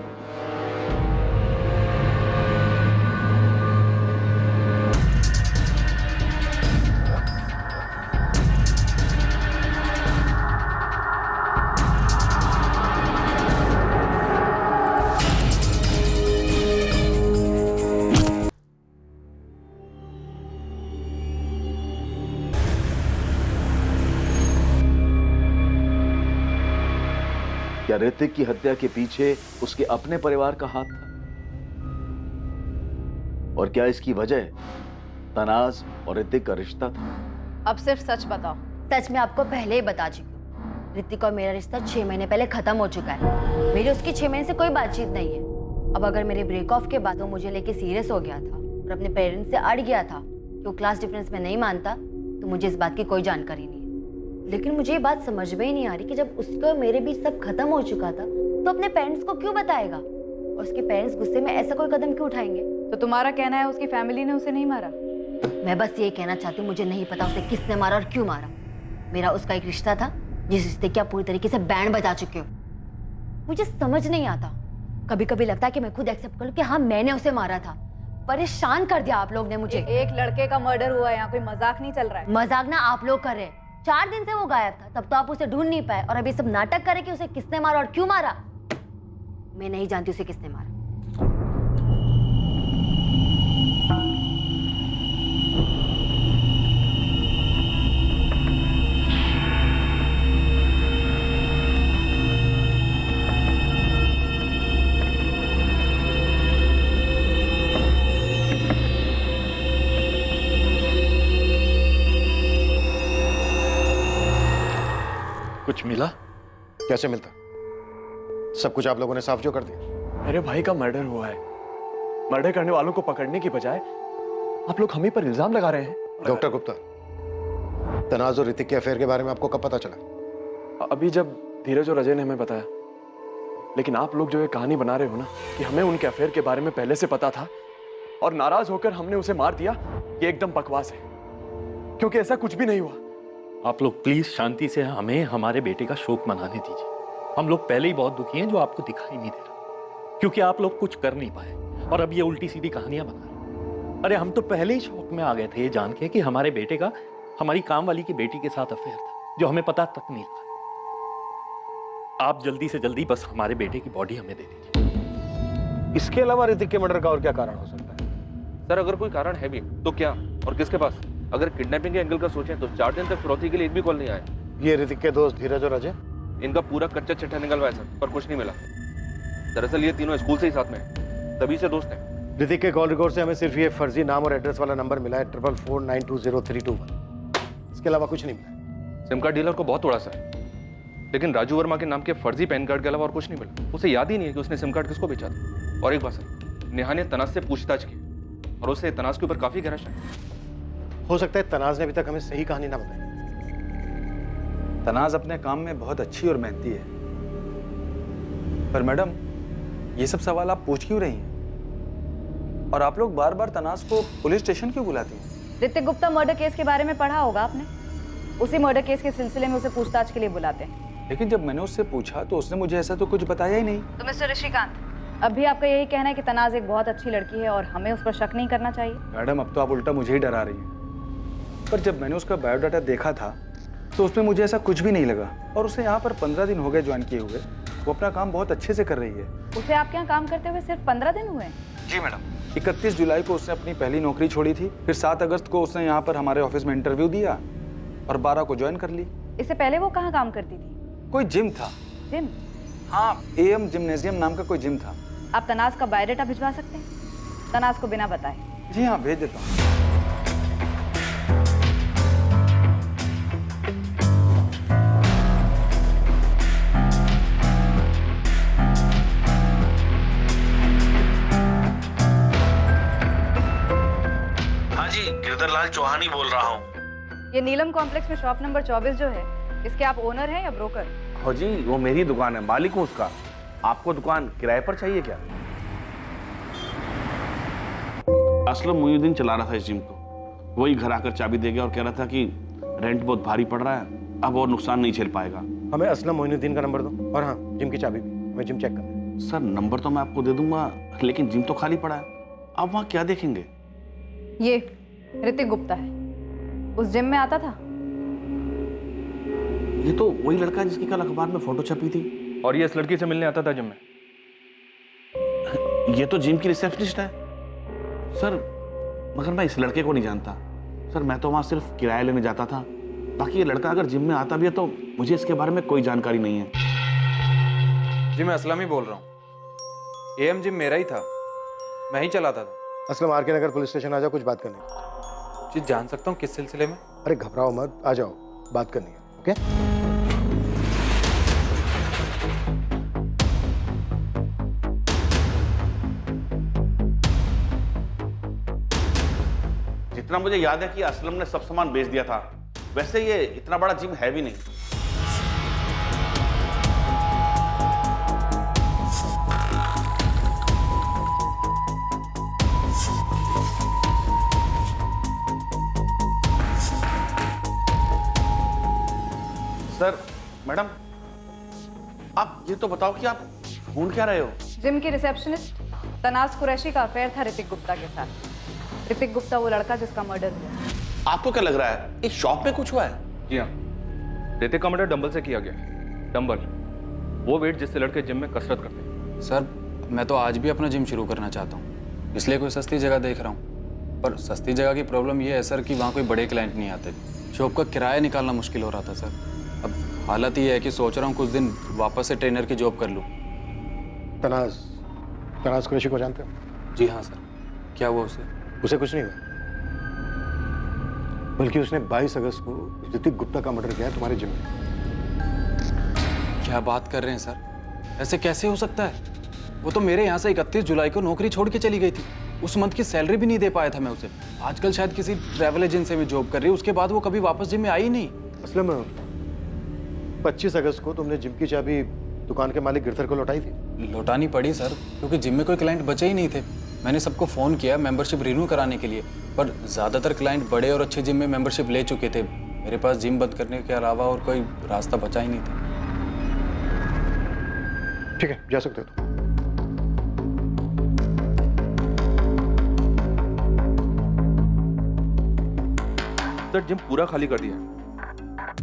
क्या ऋतिक की हत्या के पीछे उसके अपने परिवार का हाथ था? और क्या इसकी वजह तनाज और ऋतिक का रिश्ता था? अब सिर्फ सच बताओ। सच मैं आपको पहले ही बता चुकी हूँ। ऋतिक और मेरा रिश्ता 6 महीने पहले खत्म हो चुका है। मेरी उसकी 6 महीने से कोई बातचीत नहीं है। अब अगर मेरे ब्रेक ऑफ के बाद वो मुझे लेके सीरियस हो गया था और अपने पेरेंट्स से अड़ गया था कि वो क्लास डिफरेंस में नहीं मानता, तो मुझे इस बात की कोई जानकारी नहीं है। लेकिन मुझे ये बात समझ में ही नहीं आ रही कि जब उसके और मेरे बीच सब खत्म हो चुका था, तो अपने पेरेंट्स को क्यों बताएगा, और उसके पेरेंट्स गुस्से में ऐसा कोई कदम क्यों उठाएंगे? तो तुम्हारा कहना है उसकी फैमिली ने उसे नहीं मारा? मैं बस ये कहना चाहती हूँ, मुझे नहीं पता उसे किसने मारा और क्यों मारा। मेरा उसका एक रिश्ता था जिस रिश्ते की आप पूरी तरीके से बैंड बजा चुके हो। मुझे समझ नहीं आता, कभी कभी लगता है कि मैं खुद एक्सेप्ट कर लूं कि हाँ मैंने उसे मारा था। परेशान कर दिया आप लोग ने मुझे। एक लड़के का मर्डर हुआ है, यहाँ कोई मजाक नहीं चल रहा है। मजाक ना आप लोग कर रहे हैं। 4 दिन से वो गायब था, तब तो आप उसे ढूंढ नहीं पाए, और अभी सब नाटक करे कि उसे किसने मारा और क्यों मारा। मैं नहीं जानती उसे किसने मारा। कुछ मिला? कैसे मिलता? सब कुछ आप लोगों ने साफ जो कर दिया। मेरे भाई का मर्डर हुआ है। मर्डर करने वालों को पकड़ने की बजाय आप लोग हम ही पर इल्जाम लगा रहे हैं। डॉक्टर गुप्ता, तनाज और ऋतिक के अफेयर के बारे में आपको कब पता चला? अभी जब धीरज और अजय ने हमें बताया। लेकिन आप लोग जो ये कहानी बना रहे हो ना कि हमें उनके अफेयर के बारे में पहले से पता था और नाराज होकर हमने उसे मार दिया, ये एकदम बकवास है, क्योंकि ऐसा कुछ भी नहीं हुआ। आप लोग प्लीज शांति से हमें हमारे बेटे का शोक मनाने दीजिए। हम लोग पहले ही बहुत दुखी हैं, जो आपको दिखाई नहीं दे रहा, क्योंकि आप लोग कुछ कर नहीं पाए और अब ये उल्टी सीधी कहानियां बना रहे। अरे हम तो पहले ही शौक में आ गए थे ये जान के कि हमारे बेटे का हमारी काम वाली की बेटी के साथ अफेयर था, जो हमें पता तक नहीं लगा। आप जल्दी से जल्दी बस हमारे बेटे की बॉडी हमें दे दीजिए। इसके अलावा ऋतिक के मर्डर का और क्या कारण हो सकता है? सर, अगर कोई कारण है भी तो क्या और किसके पास? अगर किडनैपिंग के एंगल का सोचें तो 4 दिन तक फिरौती के लिए एक भी कॉल नहीं आया। ये ऋतिक के दोस्त धीरज और अजय? इनका पूरा कच्चा चिट्ठा निकलवाया सर, पर कुछ नहीं मिला। दरअसल ये तीनों स्कूल से ही साथ में हैं, तभी से दोस्त हैं। ऋतिक के कॉल रिकॉर्ड से हमें सिर्फ ये फर्जी नाम और एड्रेस वाला नंबर मिला है 44492031। इसके अलावा कुछ नहीं मिला। सिम कार्ड डीलर को बहुत तोड़ा सर, लेकिन राजू वर्मा के नाम के फर्जी पैन कार्ड के अलावा और कुछ नहीं मिला। उसे याद ही नहीं है कि उसने सिम कार्ड किसको बेचा था। और एक बात सर, नेहा ने तनाज से पूछताछ की और उसे तनाज के ऊपर काफी गहरा शक। हो सकता है तनाज ने अभी तक हमें सही कहानी ना बताई। तनाज अपने काम में बहुत अच्छी और मेहनती है। पर मैडम, ये सब सवाल आप पूछ क्यों रही हैं? और आप लोग बार बार तनाज को पुलिस स्टेशन क्यों बुलाती हैं? ऋतिक गुप्ता मर्डर केस के बारे में पढ़ा होगा आपने। उसी मर्डर केस के सिलसिले में उसे पूछताछ के लिए बुलाते हैं। लेकिन जब मैंने उससे पूछा तो उसने मुझे ऐसा तो कुछ बताया ही नहीं। तो मिस्टर ऋषिकांत, अब भी आपका यही कहना है कि तनाज एक बहुत अच्छी लड़की है और हमें उस पर शक नहीं करना चाहिए? मैडम, अब तो आप उल्टा मुझे ही डरा रही हैं। पर जब मैंने उसका बायोडाटा देखा था तो उसमें मुझे ऐसा कुछ भी नहीं लगा। और उसे यहाँ पर 15 दिन हो गए ज्वाइन किए हुए। वो अपना काम बहुत अच्छे से कर रही है। उसे आपके यहाँ काम करते हुए सिर्फ 15 दिन हुए? जी मैडम। 31 जुलाई को उसने अपनी पहली नौकरी छोड़ी थी। फिर 7 अगस्त को उसने यहाँ पर हमारे ऑफिस में इंटरव्यू दिया और 12 को ज्वाइन कर ली। इससे पहले वो कहाँ काम करती थी? कोई जिम था। जिम? हाँ, AM जिम्नेजियम नाम का कोई जिम था। आप तनाज का बायोडाटा भिजवा सकते हैं? तनाज को बिना बताए। जी हाँ, भेज देता हूँ। गिरधरलाल चौहान ही बोल रहा हूँ। ये नीलम कॉम्प्लेक्स में शॉप नंबर 24 जो है, इसके आप ओनर हैं या ब्रोकर? हो जी, वो मेरी दुकान है, मालिक हूँ उसका। आपको दुकान किराए पर चाहिए क्या? असलम मोइनुद्दीन चला रहा था इस जिम को। वही घर आकर चाबी दे गया और कह रहा था कि रेंट बहुत भारी पड़ रहा है, अब और नुकसान नहीं झेल पाएगा। हमें असलम मोइनुद्दीन का नंबर दो और हाँ, जिम की चाबी भी। हमें जिम चेक करना है। सर, नंबर तो मैं आपको दे दूंगा, लेकिन जिम तो खाली पड़ा है। आप वहाँ क्या देखेंगे? ये ऋतिक गुप्ता है, उस जिम में आता था। ये तो वही लड़का है जिसकी कल अखबार में फोटो छपी थी। और ये इस लड़की से मिलने आता था जिम में। ये तो जिम की रिसेप्शनिस्ट है सर, मगर मैं इस लड़के को नहीं जानता सर। मैं तो वहाँ सिर्फ किराया लेने जाता था। बाकी ये लड़का अगर जिम में आता भी है तो मुझे इसके बारे में कोई जानकारी नहीं है। जी, मैं असलम ही बोल रहा हूँ। AM जिम मेरा ही था, मैं ही चलाता था। असलम, RK नगर पुलिस स्टेशन आ जाओ, कुछ बात करनी है। जी, जान सकता हूँ किस सिलसिले में? अरे घबराओ मत, आ जाओ, बात करनी है। ओके? जितना मुझे याद है कि असलम ने सब सामान बेच दिया था। वैसे ये इतना बड़ा जिम है भी नहीं। सर, मैडम, आप ये तो बताओ कि आप ढूंढ क्या रहे हो? जिम की रिसेप्शनिस्ट तनाज कुरैशी का अफेयर था ऋतिक गुप्ता के साथ। ऋतिक गुप्ता वो लड़का जिसका मर्डर हुआ। आपको क्या लग रहा है, इस शॉप में कुछ हुआ है? जी हाँ, ऋतिक का मर्डर डंबल से किया गया। डंबल, वो वेट जिससे लड़के जिम में कसरत करते हैं। सर, मैं तो आज भी अपना जिम शुरू करना चाहता हूँ, इसलिए कोई सस्ती जगह देख रहा हूँ। पर सस्ती जगह की प्रॉब्लम ये है सर कि वहाँ कोई बड़े क्लाइंट नहीं आते। शॉप का किराया निकालना मुश्किल हो रहा था सर। अब हालत ये है कि सोच रहा हूँ कुछ दिन वापस से ट्रेनर की जॉब कर लूँ। तनाज कुरैशी को जानते हो? जी हाँ सर। क्या हुआ उसे? उसे कुछ नहीं हुआ, बल्कि उसने 22 अगस्त को ऋतिक गुप्ता का मर्डर किया है तुम्हारे जिम में। क्या बात कर रहे हैं सर? ऐसे कैसे हो सकता है? वो तो मेरे यहाँ से 31 जुलाई को नौकरी छोड़ के चली गई थी। उस मंथ की सैलरी भी नहीं दे पाया था मैं उसे। आजकल शायद किसी ट्रैवल एजेंसी में जॉब कर रही है। उसके बाद वो कभी वापस जिम में आई ही नहीं। असलम, 25 अगस्त को तुमने जिम की चाबी दुकान के मालिक गिरधर को लौटाई थी। लौटानी पड़ी सर, क्योंकि जिम में कोई क्लाइंट बचे ही नहीं थे। मैंने सबको फ़ोन किया मेंबरशिप रिन्यू कराने के लिए, पर ज़्यादातर क्लाइंट बड़े और अच्छे जिम में मेंबरशिप ले चुके थे। मेरे पास जिम बंद करने के अलावा और कोई रास्ता बचा ही नहीं था। ठीक है, जा सकते हो तुम। सर, जिम पूरा खाली कर दिया है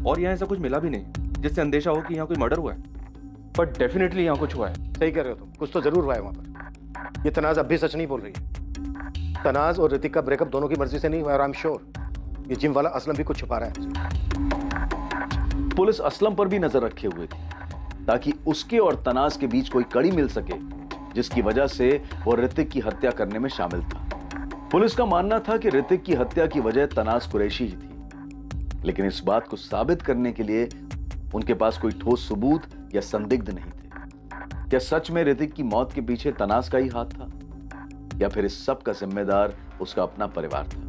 और यहाँ ऐसा कुछ मिला भी नहीं जिससे अंदेशा हो कि यहाँ कोई मर्डर हुआ है। पर डेफिनेटली यहाँ कुछ हुआ है। सही कह रहे हो तुम, कुछ तो जरूर हुआ है वहां पर। ये तनाज अब भी सच नहीं बोल रही है। तनाज और ऋतिक का ब्रेकअप दोनों की मर्जी से नहीं हुआ और आई एम श्योर ये जिम वाला असलम भी कुछ छुपा रहा है। पुलिस असलम पर भी नजर रखे हुए थी ताकि उसके और तनाज के बीच कोई कड़ी मिल सके जिसकी वजह से वो ऋतिक की हत्या करने में शामिल था। पुलिस का मानना था कि ऋतिक की हत्या की वजह तनाज कुरैशी ही थी, लेकिन इस बात को साबित करने के लिए उनके पास कोई ठोस सबूत या संदिग्ध नहीं थे। क्या सच में ऋतिक की मौत के पीछे तनाज का ही हाथ था या फिर इस सब का जिम्मेदार उसका अपना परिवार था?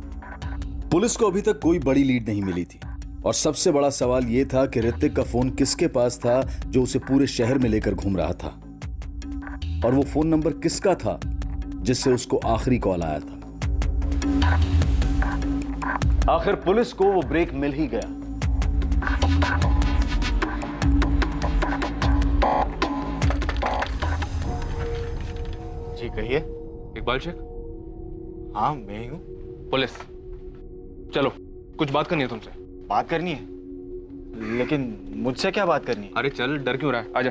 पुलिस को अभी तक कोई बड़ी लीड नहीं मिली थी और सबसे बड़ा सवाल यह था कि ऋतिक का फोन किसके पास था जो उसे पूरे शहर में लेकर घूम रहा था, और वो फोन नंबर किसका था जिससे उसको आखिरी कॉल आया था। आखिर पुलिस को वो ब्रेक मिल ही गया। जी कहिए। इकबाल शेख? हाँ मैं ही हूँ। पुलिस, चलो कुछ बात करनी है तुमसे। बात करनी है? लेकिन मुझसे क्या बात करनी है? अरे चल, डर क्यों रहा है, आजा।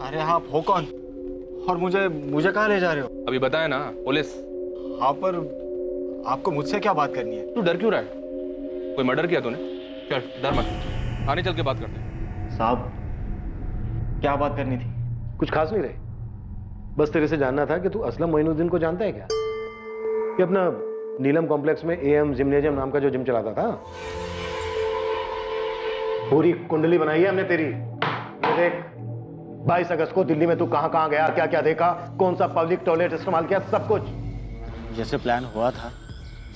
अरे आप हो कौन और मुझे कहाँ ले जा रहे हो? अभी बताया ना, पुलिस। हाँ पर आपको मुझसे क्या बात करनी है? तू डर क्यों रहा है? कोई मर्डर किया तूने? चल डर मत, आने चल के बात करते हैं। साहब क्या बात करनी थी? कुछ खास नहीं रही, बस तेरे से जानना था कि तू असलम मोइनुद्दीन को जानता है क्या? कि अपना नीलम कॉम्प्लेक्स में एएम जिम्नेजियम नाम का जो जिम चलाता था। पूरी कुंडली बनाई है हमने तेरी। ये देख, 22 अगस्त को दिल्ली में तू कहां कहां गया, क्या क्या देखा, कौन सा पब्लिक टॉयलेट इस्तेमाल किया, सब कुछ। जैसे प्लान हुआ था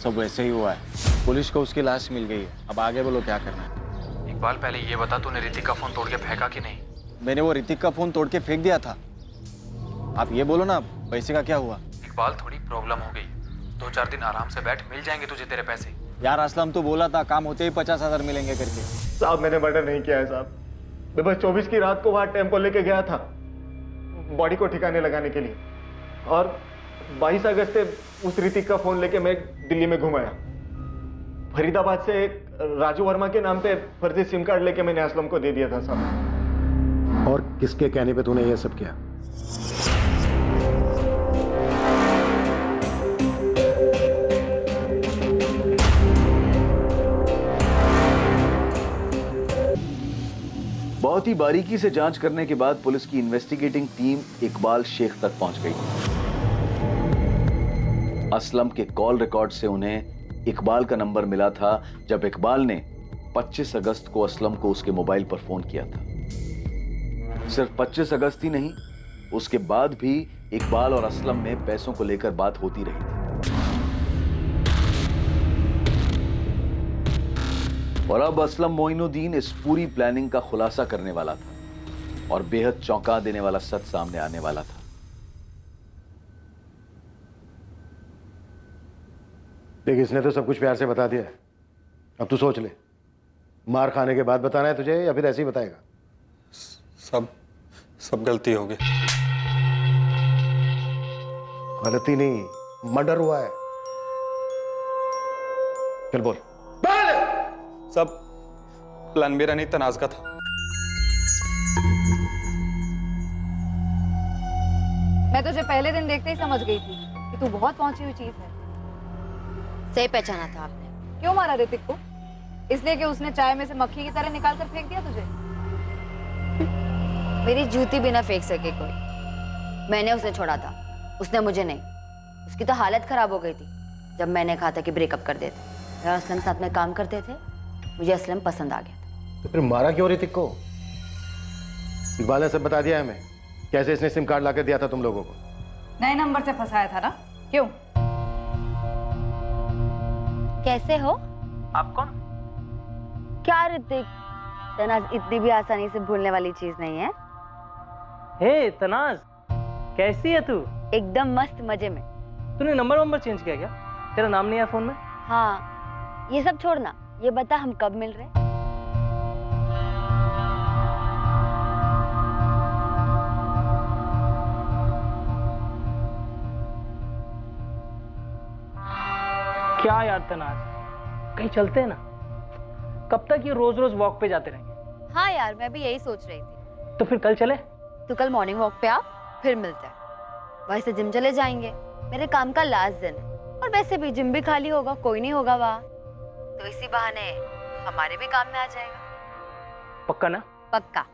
सब वैसे ही हुआ है। पुलिस को उसकी लाश मिल गई है, अब आगे बोलो क्या करना है। इकबाल पहले ये बता, तूने ऋतिक का फोन तोड़ के फेंका कि नहीं? मैंने वो ऋतिक का फोन तोड़ के फेंक दिया था। आप ये बोलो ना, पैसे का क्या हुआ? इकबाल थोड़ी प्रॉब्लम हो गई, 2-4 दिन आराम से बैठ, मिल जाएंगे तुझे तेरे पैसे। यार असलम तो बोला था काम होते ही 50,000 मिलेंगे करके। साहब मैंने मर्डर नहीं किया है साहब, मैं बस 24 की रात को वहां टेम्पो लेके गया था बॉडी को ठिकाने लगाने के लिए, और 22 अगस्त से उस ऋतिक का फोन लेके मैं दिल्ली में घुमाया। फरीदाबाद से एक राजू वर्मा के नाम पे फर्जी सिम कार्ड लेके मैंने असलम को दे दिया था साहब। और किसके कहने पे तूने ये सब किया? बहुत ही बारीकी से जांच करने के बाद पुलिस की इन्वेस्टिगेटिंग टीम इकबाल शेख तक पहुंच गई। असलम के कॉल रिकॉर्ड से उन्हें इकबाल का नंबर मिला था जब इकबाल ने 25 अगस्त को असलम को उसके मोबाइल पर फोन किया था। सिर्फ 25 अगस्त ही नहीं, उसके बाद भी इकबाल और असलम में पैसों को लेकर बात होती रही थी। और अब असलम मोइनुद्दीन इस पूरी प्लानिंग का खुलासा करने वाला था और बेहद चौंका देने वाला सच सामने आने वाला था। देख, इसने तो सब कुछ प्यार से बता दिया है, अब तू सोच ले, मार खाने के बाद बताना है तुझे या फिर ऐसे ही बताएगा? सब गलती हो गई। गलती नहीं, मर्डर हुआ है। चल बोल। सब प्लान मेरा नहीं, तनाज का था। मैं तुझे पहले दिन देखते ही समझ गई थी कि तू बहुत पहुंची हुई चीज है। सही पहचाना था आपने। क्यों मारा ऋतिक को? इसलिए कि उसने चाय में से मक्खी की तरह निकाल कर फेंक दिया तुझे? मेरी जूती भी ना फेंक सके कोई। मैंने उसे छोड़ा था, उसने मुझे नहीं। उसकी तो हालत खराब हो गई थी जब मैंने कहा था कि ब्रेकअप कर देते। मैं और असलम साथ में काम करते थे, मुझे असलम पसंद आ गया था। तो फिर मारा क्यों ऋतिक को? इकबाल ने सब बता दिया हमें, कैसे इसने सिम कार्ड लाकर दिया था तुम लोगों को। नए नंबर से फंसाया था ना? क्यों? कैसे हो आप? कौन? क्या ऋतिक, तनाज इतनी भी आसानी से भूलने वाली चीज नहीं है। हे तनाज, कैसी है तू? एकदम मस्त, मजे में। तूने नंबर चेंज किया क्या? तेरा नाम नहीं है फोन में? हाँ, ये सब छोड़ना, ये बता हम कब मिल रहे? क्या यार तनाज, कहीं चलते हैं ना? कब तक ये रोज रोज वॉक पे जाते रहेंगे? हाँ यार, मैं भी यही सोच रही थी। तो फिर कल चले? तू कल मॉर्निंग वॉक पे आ, फिर मिलते हैं। वैसे जिम चले जाएंगे, मेरे काम का लास्ट दिन है, और वैसे भी जिम भी खाली होगा, कोई नहीं होगा वहाँ, तो इसी बहाने हमारे भी काम में आ जाएगा। पक्का ना? पक्का।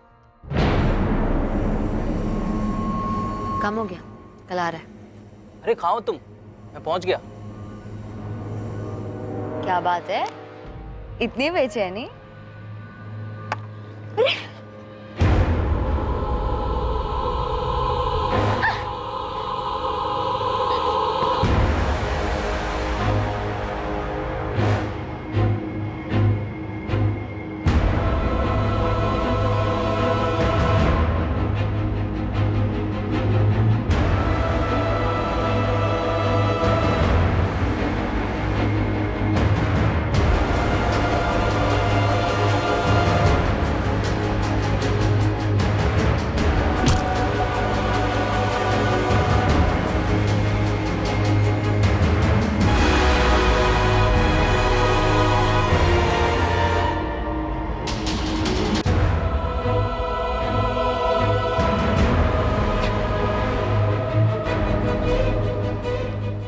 कम हो गया, कल आ रहा है। अरे खाओ तुम, मैं पहुंच गया। क्या बात है, इतनी बेचैनी?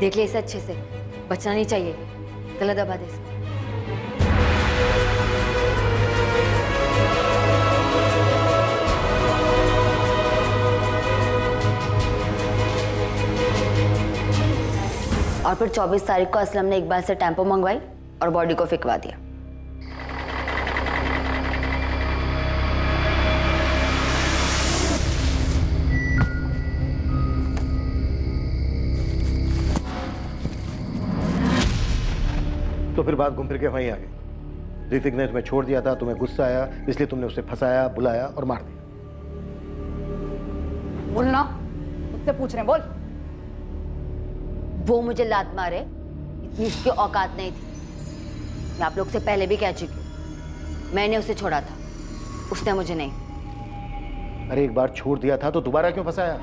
देख ले इसे अच्छे से, बचना नहीं चाहिए, गलत दबा दे इसे। और फिर 24 तारीख को असलम ने इकबाल से टेम्पो मंगवाई और बॉडी को फिकवा दिया। तो फिर बात घूम फिर के वहीं आ गई। ऋतिक ने तुम्हें छोड़ दिया था, तुम्हें गुस्सा आया, इसलिए तुमने उसे फंसाया, बुलाया और मार दिया। बोलना, मुझसे पूछ रहे हैं, बोल। वो मुझे लात मारे, इतनी उसकी औकात नहीं थी। मैं आप लोग से पहले भी कह चुकी हूँ, मैंने उसे छोड़ा था, उसने मुझे नहीं। अरे एक बार छोड़ दिया था तो दोबारा क्यों फंसाया?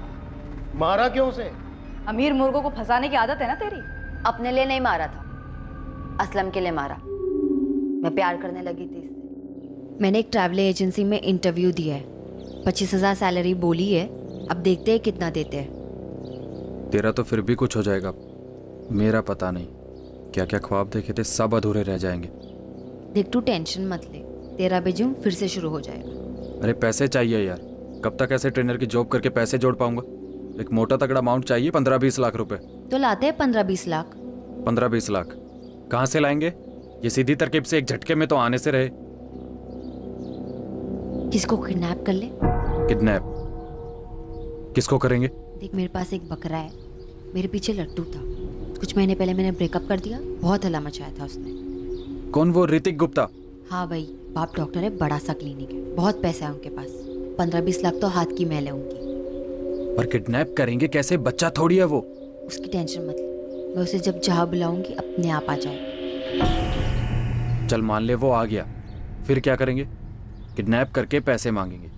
मारा क्यों उसे? अमीर मुर्गों को फंसाने की आदत है ना तेरी। अपने लिए नहीं मारा था, असलम के लिए मारा। मैं प्यार करने लगी थी इससे। मैंने एक ट्रैवल एजेंसी में इंटरव्यू दिया है, 25,000 सैलरी बोली है, अब देखते हैं कितना देते हैं। तेरा तो फिर भी कुछ हो जाएगा, मेरा पता नहीं। क्या क्या ख्वाब देखे थे सब अधूरे रह जाएंगे। देख तू टेंशन मत ले, तेरा बेजूम फिर से शुरू हो जाएगा। अरे पैसे चाहिए यार, कब तक ऐसे ट्रेनर की जॉब करके पैसे जोड़ पाऊंगा? एक मोटा तगड़ा अमाउंट चाहिए, 15-20 लाख रुपए। तो लाते हैं 15-20 लाख। 15-20 लाख कहाँ से लाएंगे? ये सीधी तरकीब से एक झटके में तो आने से रहे। किसको किडनैप कर ले? किडनैप किसको करेंगे? देख मेरे पास एक बकरा है, मेरे पीछे लट्टू था। कुछ महीने पहले मैंने ब्रेकअप कर दिया, बहुत हल्ला मचाया था उसने। कौन वो ऋतिक गुप्ता? हाँ भाई, बाप डॉक्टर है, बड़ा सा क्लिनिक है, बहुत पैसा है उनके पास। 15-20 लाख तो हाथ की मैल है उनकी। पर किडनैप करेंगे कैसे? बच्चा थोड़ी है वो। उसकी टेंशन मत ले, मैं उसे जब जहाँ बुलाऊंगी अपने आप आ जाए। चल मान ले वो आ गया, फिर क्या करेंगे? किडनैप करके पैसे मांगेंगे,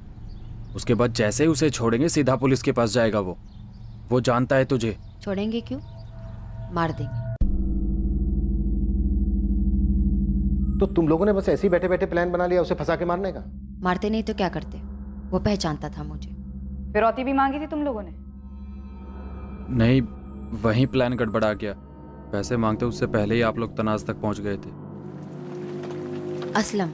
उसके बाद जैसे ही उसे छोड़ेंगे सीधा पुलिस के पास जाएगा। वो जानता है तुझे। छोड़ेंगे क्यों, मार देंगे। तो तुम लोगों ने बस ऐसे ही बैठे बैठे प्लान बना लिया उसे फंसा के मारने का? मारते नहीं तो क्या करते, वो पहचानता था मुझे। फिरौती भी मांगी थी तुम लोगों ने? नहीं, वहीं प्लान गड़बड़ा गया। पैसे मांगते उससे पहले ही आप लोग तनाज तक पहुंच गए थे। असलम,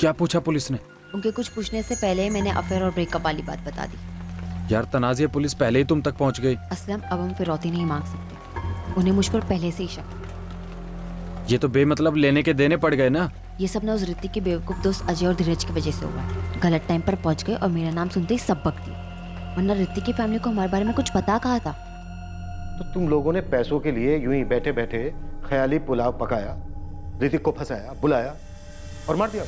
क्या पूछा पुलिस ने? उनके कुछ पूछने से पहले ही मैंने अफेयर और ब्रेकअप वाली बात बता दी। यार तनाज, ये पुलिस पहले ही तुम तक पहुंच गई। असलम, अब हम फिरौती नहीं मांग सकते, उन्हें मुझ पर पहले से ही शक। ये तो बेमतलब लेने के देने पड़ गए ना। ये सब ना उस ऋतिक के बेवकूफ दोस्त अजय और धीरज की वजह से हुआ है। गलत टाइम पर पहुंच गए और मेरा नाम सुनते ही सब बक दिए, वरना ऋतिक की फैमिली को हमारे बारे में कुछ पता कहा था। तो तुम लोगों ने पैसों के लिए यूं ही बैठे बैठे ख्याली पुलाव पकाया, ऋतिक को फंसाया, बुलाया और मार दिया।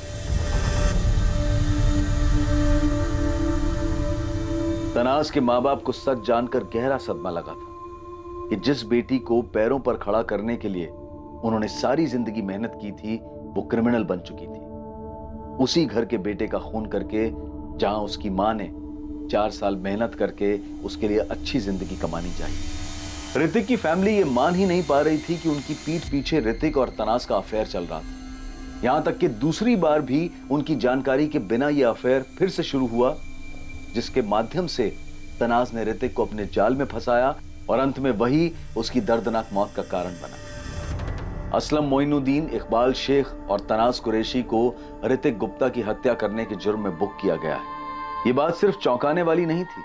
तनाज के माँ बाप को सच जानकर गहरा सदमा लगा था कि जिस बेटी को पैरों पर खड़ा करने के लिए उन्होंने सारी जिंदगी मेहनत की थी, वो क्रिमिनल बन चुकी थी। उसी घर के बेटे का खून करके, जहां उसकी मां ने 4 साल मेहनत करके उसके लिए अच्छी जिंदगी कमानी चाहिए। ऋतिक की फैमिली ये मान ही नहीं पा रही थी कि उनकी पीठ पीछे ऋतिक और तनाज का अफेयर चल रहा था। यहां तक कि दूसरी बार भी उनकी जानकारी के बिना यह अफेयर फिर से शुरू हुआ, जिसके माध्यम से तनाज ने ऋतिक को अपने जाल में फंसाया और अंत में वही उसकी दर्दनाक मौत का कारण बना। असलम मोइनुद्दीन, इकबाल शेख और तनाज कुरैशी को ऋतिक गुप्ता की हत्या करने के जुर्म में बुक किया गया है। ये बात सिर्फ चौंकाने वाली नहीं थी,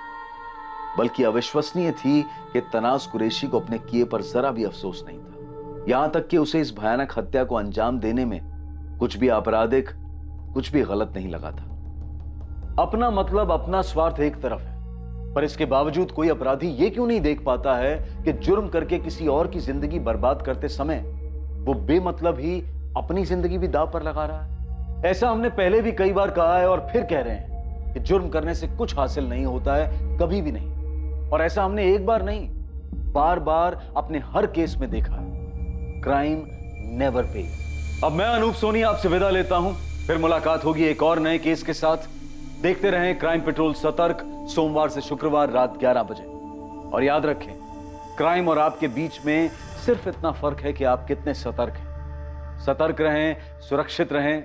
बल्कि अविश्वसनीय थी कि तनाज कुरैशी को अपने किए पर जरा भी अफसोस नहीं था। यहां तक कि उसे इस भयानक हत्या को अंजाम देने में कुछ भी आपराधिक, कुछ भी गलत नहीं लगा था। अपना मतलब, अपना स्वार्थ एक तरफ है, पर इसके बावजूद कोई अपराधी ये क्यों नहीं देख पाता है कि जुर्म करके किसी और की जिंदगी बर्बाद करते समय वो बेमतलब ही अपनी जिंदगी भी दांव पर लगा रहा है। ऐसा हमने पहले भी कई बार कहा है और फिर कह रहे हैं कि जुर्म करने से कुछ हासिल नहीं होता है, कभी भी नहीं। और ऐसा हमने एक बार नहीं, बार बार अपने हर केस में देखा है। Crime never page. अब मैं अनूप सोनी आपसे विदा लेता हूं, फिर मुलाकात होगी एक और नए केस के साथ। देखते रहें क्राइम पेट्रोल सतर्क, सोमवार से शुक्रवार रात 11 बजे। और याद रखें, क्राइम और आपके बीच में सिर्फ इतना फर्क है कि आप कितने सतर्क हैं। सतर्क रहें, सुरक्षित रहें,